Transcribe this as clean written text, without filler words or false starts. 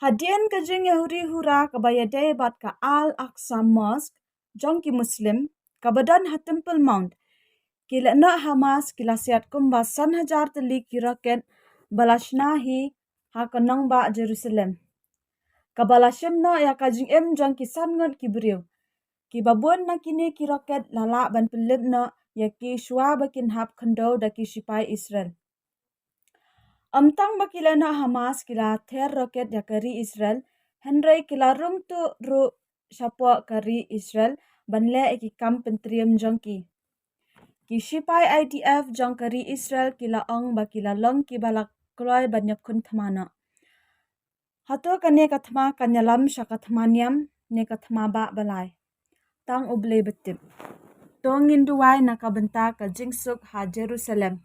Hadian ka jing Yahudi hura ka bayadai bat ka Al-Aqsa Mosque jong ki Muslim ka badan ha Temple Mount kila na Hamas kila siat kumba 1,000 tali ki roket balashna hi ha kanong ba Jerusalem. Ka balashim no ya ka jing jong ki san ngot ki beriu. Ki babun na kini ki roket lala ban pelip no ya ki shua bakin hap kendo da ki sipai Israel. Amtang bakila na Hamas kila ther roket ya kari Israel, Henry kila rum tu ru syapo kari Israel banle ki kam pentrium jongki. Ki sipai IDF jong kari Israel kila ong bakila long ki balak kloy banyak kun thamana. Hato kane kathma kanyalam syakathmaniam ne kathma ba balai. Tang uble betip. Tongin duwai nakabenta ka jingsuk ha Jerusalem.